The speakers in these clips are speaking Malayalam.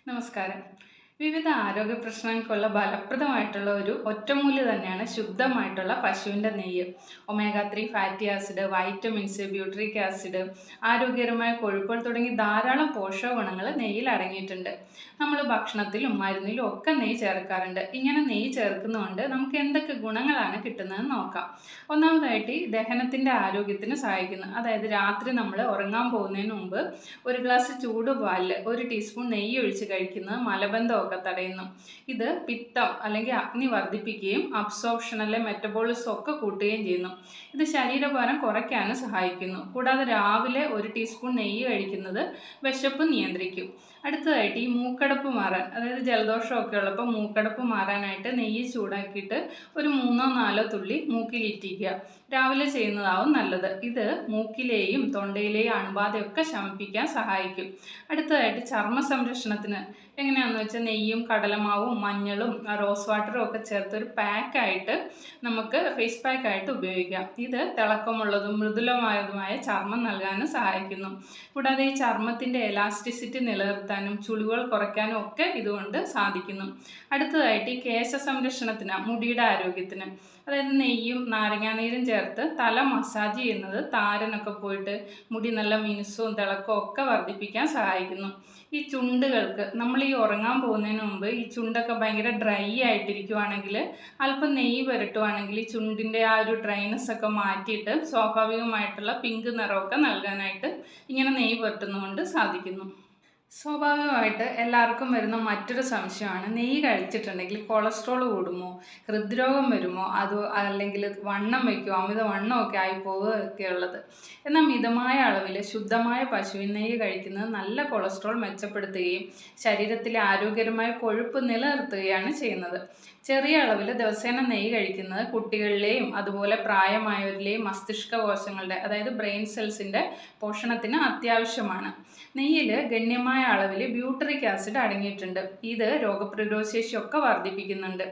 നമസ്കാരം. വിവിധ ആരോഗ്യ പ്രശ്നങ്ങൾക്കുള്ള ഫലപ്രദമായിട്ടുള്ള ഒരു ഒറ്റമൂല്യം തന്നെയാണ് ശുദ്ധമായിട്ടുള്ള പശുവിൻ്റെ നെയ്യ്. Omega 3 fatty acid, vitamins, butyric acid, ആരോഗ്യകരമായ കൊഴുപ്പുകൾ തുടങ്ങി ധാരാളം പോഷക ഗുണങ്ങൾ നെയ്യിൽ അടങ്ങിയിട്ടുണ്ട്. നമ്മൾ ഭക്ഷണത്തിലും മരുന്നിലും ഒക്കെ നെയ്യ് ചേർക്കാറുണ്ട്. ഇങ്ങനെ നെയ്യ് ചേർക്കുന്നതുകൊണ്ട് നമുക്ക് എന്തൊക്കെ ഗുണങ്ങളാണ് കിട്ടുന്നതെന്ന് നോക്കാം. ഒന്നാമതായിട്ട് ദഹനത്തിൻ്റെ ആരോഗ്യത്തിന് സഹായിക്കുന്നു. അതായത് രാത്രി നമ്മൾ ഉറങ്ങാൻ പോകുന്നതിന് മുമ്പ് ഒരു ഗ്ലാസ് ചൂട് പാലിൽ 1 ടീസ്പൂൺ നെയ്യ് ഒഴിച്ച് കഴിക്കുന്നത് മലബന്ധമൊക്കെ തടയുന്നു. ഇത് പിത്തം അല്ലെങ്കിൽ അഗ്നി വർദ്ധിപ്പിക്കുകയും അബ്സോർപ്ഷൻ അല്ലെങ്കിൽ മെറ്റബോളിസം ഒക്കെ കൂട്ടുകയും ചെയ്യുന്നു. ഇത് ശരീരഭാരം കുറയ്ക്കാനും സഹായിക്കുന്നു. കൂടാതെ രാവിലെ 1 ടീസ്പൂൺ നെയ്യ് കഴിക്കുന്നത് വിശപ്പ് നിയന്ത്രിക്കും. അടുത്തതായിട്ട് ഈ മൂക്കടപ്പ് മാറാൻ, അതായത് ജലദോഷമൊക്കെ ഉള്ളപ്പോൾ മൂക്കടപ്പ് മാറാനായിട്ട് നെയ്യ് ചൂടാക്കിയിട്ട് ഒരു 3-4 തുള്ളി മൂക്കിലിറ്റിക്കുക. രാവിലെ ചെയ്യുന്നതാവും നല്ലത്. ഇത് മൂക്കിലെയും തൊണ്ടയിലെയും അണുബാധയൊക്കെ ശമിപ്പിക്കാൻ സഹായിക്കും. അടുത്തതായിട്ട് ചർമ്മ സംരക്ഷണത്തിന് എങ്ങനെയാണെന്ന് വെച്ചാൽ നെയ്യും കടലമാവും മഞ്ഞളും റോസ് വാട്ടറും ഒക്കെ ചേർത്ത് ഒരു പാക്കായിട്ട് നമുക്ക് ഫേസ് പാക്കായിട്ട് ഉപയോഗിക്കാം. ഇത് തിളക്കമുള്ളതും മൃദുലമായതുമായ ചർമ്മം നൽകാനും സഹായിക്കുന്നു. കൂടാതെ ഈ ചർമ്മത്തിൻ്റെ എലാസ്റ്റിസിറ്റി നിലനിർത്താനും ചുളിവുകൾ കുറയ്ക്കാനും ഒക്കെ ഇതുകൊണ്ട് സാധിക്കുന്നു. അടുത്തതായിട്ട് ഈ കേശ സംരക്ഷണത്തിന്, മുടിയുടെ ആരോഗ്യത്തിന്, അതായത് നെയ്യും നാരങ്ങാനീരും ചേർത്ത് തല മസാജ് ചെയ്യുന്നത് താരനൊക്കെ പോയിട്ട് മുടി നല്ല മിനുസവും തിളക്കവും ഒക്കെ വർദ്ധിപ്പിക്കാൻ സഹായിക്കുന്നു. ഈ ചുണ്ടുകൾക്ക് നമ്മൾ ഈ ഉറങ്ങാൻ പോകുന്നതിന് മുമ്പ് ഈ ചുണ്ടൊക്കെ ഭയങ്കര ഡ്രൈ ആയിട്ടിരിക്കുവാണെങ്കിൽ അല്പം നെയ്യ് പുരട്ടുവാണെങ്കിൽ ഈ ചുണ്ടിൻ്റെ ആ ഒരു ഡ്രൈനെസ് ഒക്കെ മാറ്റിയിട്ട് സ്വാഭാവികമായിട്ടുള്ള പിങ്ക് നിറമൊക്കെ നൽകാനായിട്ട് ഇങ്ങനെ നെയ്യ് പുരട്ടുന്നതുകൊണ്ട് സാധിക്കുന്നു. സ്വാഭാവികമായിട്ട് എല്ലാവർക്കും വരുന്ന മറ്റൊരു സംശയമാണ്, നെയ്യ് കഴിച്ചിട്ടുണ്ടെങ്കിൽ കൊളസ്ട്രോൾ കൂടുമോ, ഹൃദ്രോഗം വരുമോ, അല്ലെങ്കിൽ വണ്ണം വയ്ക്കുമോ, അമിത വണ്ണമൊക്കെ ആയി പോവുകയൊക്കെ ഉള്ളത്. എന്നാൽ മിതമായ അളവിൽ ശുദ്ധമായ പശുവിൻ നെയ്യ് കഴിക്കുന്നത് നല്ല കൊളസ്ട്രോൾ മെച്ചപ്പെടുത്തുകയും ശരീരത്തിലെ ആരോഗ്യകരമായ കൊഴുപ്പ് നിലനിർത്തുകയാണ് ചെയ്യുന്നത്. ചെറിയ അളവിൽ ദിവസേന നെയ്യ് കഴിക്കുന്നത് കുട്ടികളിലെയും അതുപോലെ പ്രായമായവരിലെയും മസ്തിഷ്ക കോശങ്ങളുടെ, അതായത് ബ്രെയിൻ സെൽസിൻ്റെ പോഷണത്തിന് അത്യാവശ്യമാണ്. നെയ്യിൽ ഗണ്യമായ അളവിൽ ബ്യൂട്രിക് ആസിഡ് അടങ്ങിയിട്ടുണ്ട്. ഇത് രോഗപ്രതിരോധ ശേഷിയൊക്കെ വർദ്ധിപ്പിക്കുന്നുണ്ട്.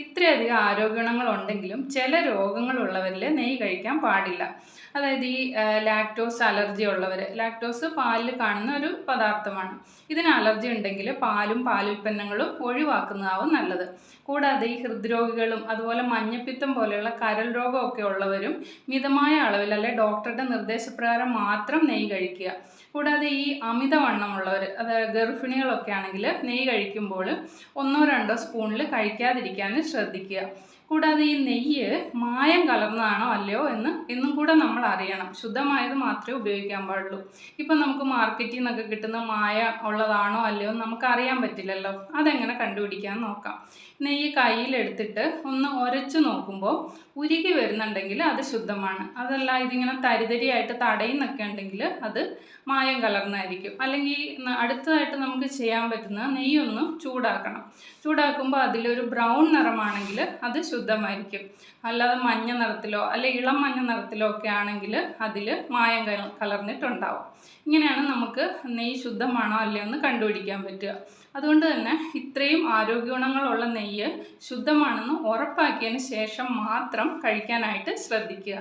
ഇത്രയധികം ആരോഗ്യഗുണങ്ങൾ ഉണ്ടെങ്കിലും ചില രോഗങ്ങളുള്ളവരിൽ നെയ്യ് കഴിക്കാൻ പാടില്ല. അതായത് ഈ ലാക്ടോസ് അലർജി ഉള്ളവർ, ലാക്ടോസ് പാലിൽ കാണുന്ന ഒരു പദാർത്ഥമാണ്. ഇതിന് അലർജി ഉണ്ടെങ്കിൽ പാലും പാലുൽപ്പന്നങ്ങളും ഒഴിവാക്കുന്നതാവും നല്ലത്. കൂടാതെ ഈ ഹൃദ്രോഗികളും അതുപോലെ മഞ്ഞപ്പിത്തം പോലെയുള്ള കരൾ രോഗമൊക്കെ ഉള്ളവരും മിതമായ അളവിൽ അല്ലെ ഡോക്ടറുടെ നിർദ്ദേശപ്രകാരം മാത്രം നെയ്യ് കഴിക്കുക. കൂടാതെ ഈ അമിതവണ്ണമുള്ളവർ, അതായത് ഗർഭിണികളൊക്കെ ആണെങ്കിൽ നെയ്യ് കഴിക്കുമ്പോൾ 1-2 സ്പൂണിൽ കഴിക്കാതിരിക്കാനും ശ്രദ്ധിക്കുക. കൂടാതെ ഈ നെയ്യ് മായം കലർന്നതാണോ അല്ലയോ എന്നും കൂടെ നമ്മൾ അറിയണം. ശുദ്ധമായത് മാത്രമേ ഉപയോഗിക്കാൻ പാടുള്ളൂ. ഇപ്പം നമുക്ക് മാർക്കറ്റിൽ നിന്നൊക്കെ കിട്ടുന്ന മായ ഉള്ളതാണോ അല്ലയോ എന്ന് നമുക്ക് അറിയാൻ പറ്റില്ലല്ലോ. അതെങ്ങനെ കണ്ടുപിടിക്കാൻ നോക്കാം. നെയ്യ് കയ്യിലെടുത്തിട്ട് ഒന്ന് ഉരച്ചു നോക്കുമ്പോൾ ഉരുകി വരുന്നുണ്ടെങ്കിൽ അത് ശുദ്ധമാണ്. അതല്ല ഇതിങ്ങനെ തരിതരിയായിട്ട് തടയുന്നൊക്കെ ഉണ്ടെങ്കിൽ അത് മായം കലർന്നായിരിക്കും. അല്ലെങ്കിൽ അടുത്തതായിട്ട് നമുക്ക് ചെയ്യാൻ പറ്റുന്നത് നെയ്യൊന്ന് ചൂടാക്കണം. ചൂടാക്കുമ്പോൾ അതിലൊരു ബ്രൗൺ നിറമാണെങ്കിൽ അത് ശുദ്ധമായിരിക്കും. അല്ലാതെ മഞ്ഞ നിറത്തിലോ അല്ലെങ്കിൽ ഇളം മഞ്ഞ നിറത്തിലോ ഒക്കെ ആണെങ്കിൽ അതിൽ മായം കലർന്നിട്ടുണ്ടാവും. ഇങ്ങനെയാണ് നമുക്ക് നെയ്യ് ശുദ്ധമാണോ അല്ലയോ എന്ന് കണ്ടുപിടിക്കാൻ പറ്റുക. അതുകൊണ്ട് തന്നെ ഇത്രയും ആരോഗ്യഗുണങ്ങളുള്ള നെയ്യ് ശുദ്ധമാണെന്ന് ഉറപ്പാക്കിയതിന് ശേഷം മാത്രം കഴിക്കാനായിട്ട് ശ്രദ്ധിക്കുക.